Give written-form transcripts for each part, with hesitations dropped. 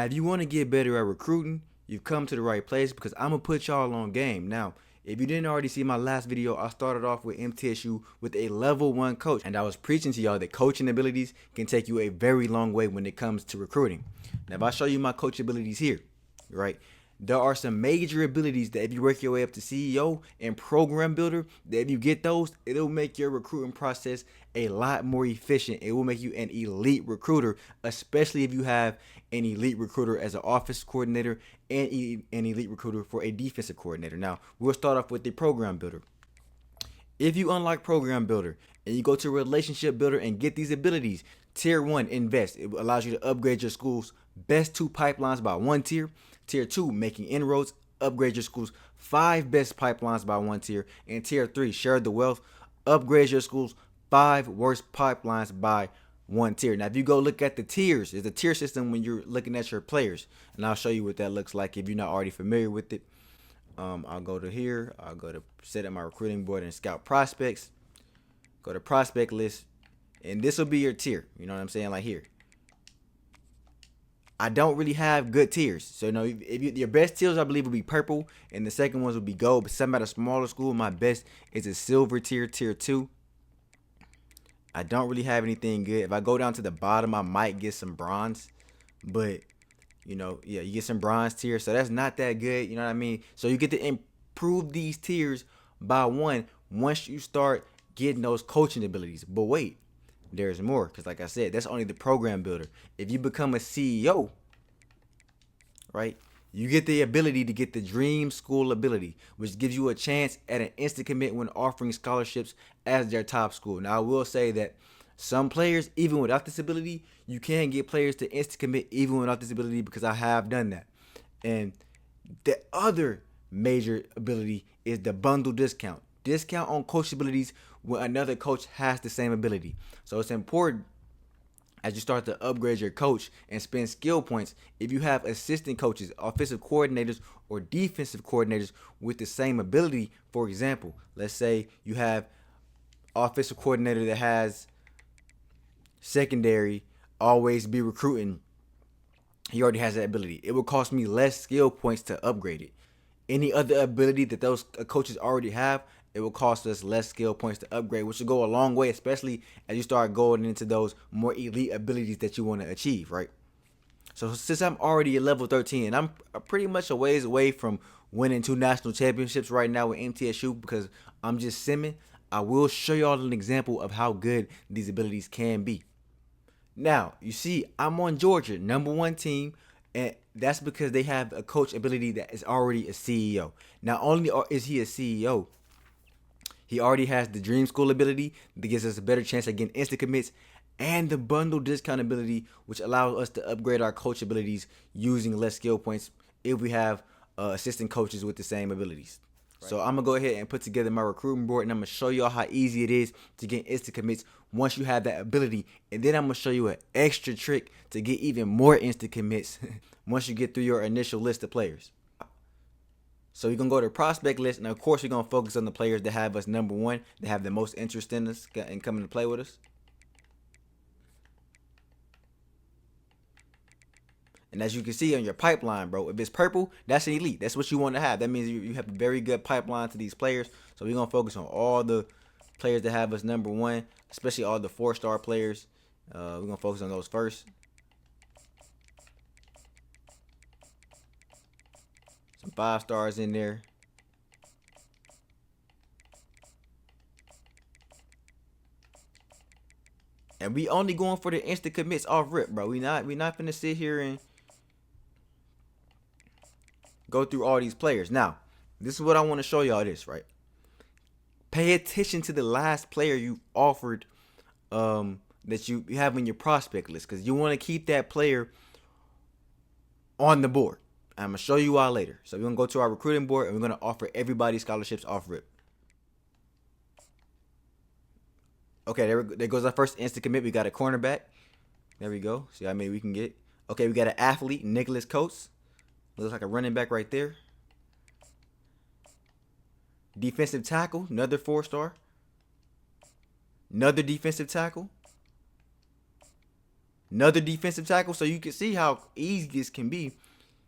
Now, if you want to get better at recruiting, you've come to the right place because I'm going to put y'all on game. Now, if you didn't already see my last video, I started off with MTSU with a level 1 coach. And I was preaching to y'all that coaching abilities can take you a very long way when it comes to recruiting. Now, if I show you my coach abilities here, right? There are some major abilities that if you work your way up to CEO and program builder, that if you get those, it'll make your recruiting process a lot more efficient. It will make you an elite recruiter, especially if you have an elite recruiter as an office coordinator and an elite recruiter for a defensive coordinator. Now, we'll start off with the program builder. If you unlock program builder and you go to relationship builder and get these abilities, tier 1, invest. It allows you to upgrade your school's best 2 pipelines by 1 tier. Tier 2, making inroads, upgrade your school's 5 best pipelines by 1 tier. And tier 3, share the wealth, upgrade your school's 5 worst pipelines by 1 tier. Now, if you go look at the tiers, there's a tier system when you're looking at your players. And I'll show you what that looks like if you're not already familiar with it. I'll go to here. I'll go to set up my recruiting board and scout prospects. Go to prospect list. And this will be your tier. You know what I'm saying? Like here. I don't really have good tiers. So, your best tiers, I believe, will be purple. And the second ones will be gold. But some at a smaller school, my best is a silver tier, tier 2. I don't really have anything good. If I go down to the bottom, I might get some bronze. But yeah, you get some bronze tier, so that's not that good. You know what I mean? So you get to improve these tiers by 1 once you start getting those coaching abilities. But wait, there's more, because like I said, that's only the program builder. If you become a CEO, right, you get the ability to get the dream school ability, which gives you a chance at an instant commit when offering scholarships as their top school. Now, I will say that some players, even without this ability, you can get players to instant commit even without this ability, because I have done that. And the other major ability is the bundle discount. Discount on coach abilities when another coach has the same ability. So it's important as you start to upgrade your coach and spend skill points, if you have assistant coaches, offensive coordinators, or defensive coordinators with the same ability. For example, let's say you have offensive coordinator that has secondary, always be recruiting. He already has that ability. It will cost me less skill points to upgrade it. Any other ability that those coaches already have, it will cost us less skill points to upgrade, which will go a long way, especially as you start going into those more elite abilities that you want to achieve, right? So since I'm already at level 13, and I'm pretty much a ways away from winning 2 national championships right now with MTSU because I'm just simming, I will show y'all an example of how good these abilities can be. Now, you see, I'm on Georgia, number 1 team, and that's because they have a coach ability that is already a CEO. Not only is he a CEO, he already has the Dream School ability that gives us a better chance at getting instant commits, and the bundle discount ability, which allows us to upgrade our coach abilities using less skill points if we have assistant coaches with the same abilities. So I'm going to go ahead and put together my recruiting board, and I'm going to show y'all how easy it is to get instant commits once you have that ability. And then I'm going to show you an extra trick to get even more instant commits once you get through your initial list of players. So you're going to go to prospect list, and of course you're going to focus on the players that have us number 1, that have the most interest in us and coming to play with us. And as you can see on your pipeline, bro, if it's purple, that's an elite. That's what you want to have. That means you have a very good pipeline to these players. So we're going to focus on all the players that have us number 1, especially all the 4-star players. We're going to focus on those first. Some 5 stars in there. And we only going for the instant commits off rip, bro. We not finna sit here and go through all these players. Now, this is what I want to show y'all this, right? Pay attention to the last player you offered that you have in your prospect list, because you want to keep that player on the board. I'm going to show you why later. So we're going to go to our recruiting board, and we're going to offer everybody scholarships off rip. Okay, there goes our first instant commit. We got a cornerback. There we go. See how many we can get. Okay, we got an athlete, Nicholas Coates. Looks like a running back right there. Defensive tackle, another 4-star. Another defensive tackle. another defensive tackle. So you can see how easy this can be,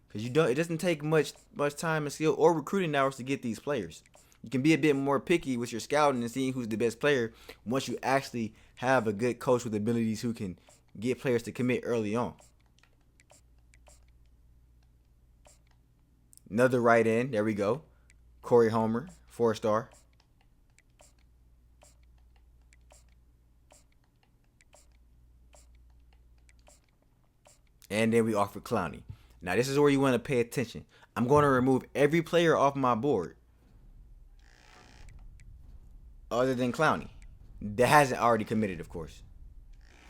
because it doesn't take much time and skill or recruiting hours to get these players. You can be a bit more picky with your scouting and seeing who's the best player once you actually have a good coach with abilities who can get players to commit early on. Another right end. There we go. Corey Homer, 4-star. And then we offer Clowney. Now this is where you want to pay attention. I'm going to remove every player off my board other than Clowney that hasn't already committed, of course.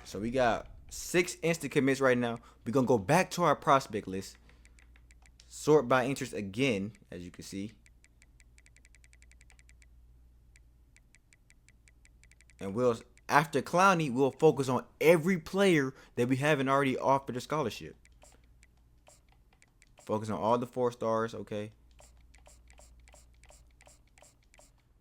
So we got 6 instant commits right now. We're going to go back to our prospect list. Sort by interest again, as you can see. And after Clowney, we'll focus on every player that we haven't already offered a scholarship. Focus on all the 4-stars, okay?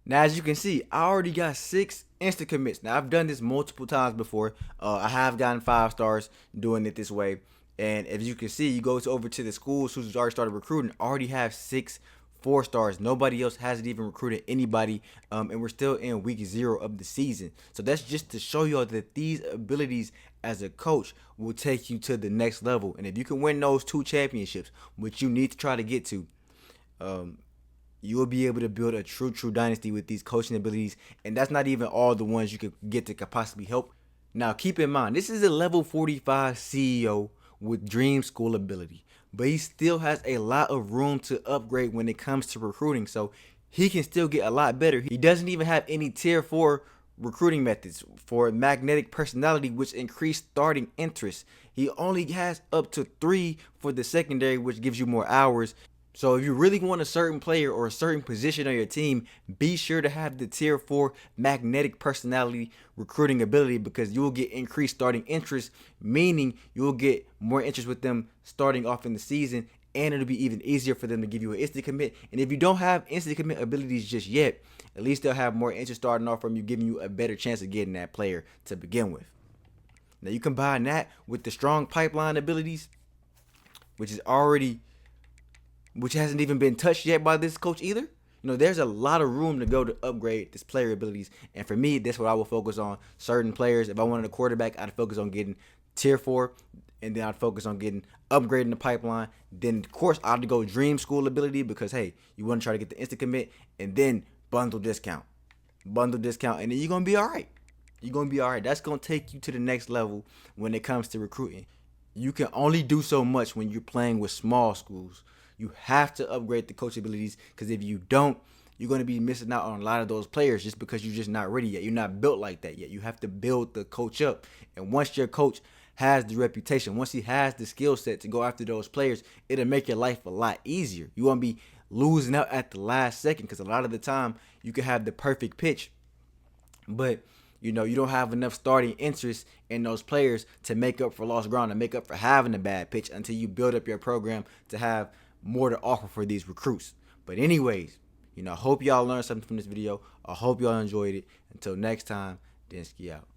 Now, as you can see, I already got 6 instant commits. Now, I've done this multiple times before. I have gotten 5 stars doing it this way. And as you can see, you go over to the schools who's already started recruiting, already have 6 4-stars. Nobody else hasn't even recruited anybody, and we're still in week 0 of the season. So that's just to show y'all that these abilities as a coach will take you to the next level. And if you can win those 2 championships, which you need to try to get to, you will be able to build a true dynasty with these coaching abilities. And that's not even all the ones you could get that could possibly help. Now, keep in mind, this is a level 45 CEO with dream school ability, but he still has a lot of room to upgrade when it comes to recruiting, so he can still get a lot better. He doesn't even have any tier 4 recruiting methods for magnetic personality, which increase starting interest. He only has up to 3 for the secondary, which gives you more hours. So if you really want a certain player or a certain position on your team, be sure to have the tier 4 magnetic personality recruiting ability, because you will get increased starting interest, meaning you will get more interest with them starting off in the season, and it'll be even easier for them to give you an instant commit. And if you don't have instant commit abilities just yet, at least they'll have more interest starting off from you, giving you a better chance of getting that player to begin with. Now you combine that with the strong pipeline abilities, which hasn't even been touched yet by this coach either. You know, there's a lot of room to go to upgrade this player abilities. And for me, that's what I will focus on. Certain players, if I wanted a quarterback, I'd focus on getting tier 4. And then I'd focus on getting upgrading the pipeline. Then, of course, I'd go dream school ability, because, hey, you want to try to get the instant commit. And then bundle discount. And then you're going to be all right. That's going to take you to the next level when it comes to recruiting. You can only do so much when you're playing with small schools. You have to upgrade the coach abilities, because if you don't, you're going to be missing out on a lot of those players just because you're just not ready yet. You're not built like that yet. You have to build the coach up. And once your coach has the reputation, once he has the skill set to go after those players, it'll make your life a lot easier. You won't be losing out at the last second, because a lot of the time you can have the perfect pitch, but you don't have enough starting interest in those players to make up for lost ground, to make up for having a bad pitch, until you build up your program to have more to offer for these recruits. But anyways, I hope y'all learned something from this video. I hope y'all enjoyed it. Until next time, Densky out.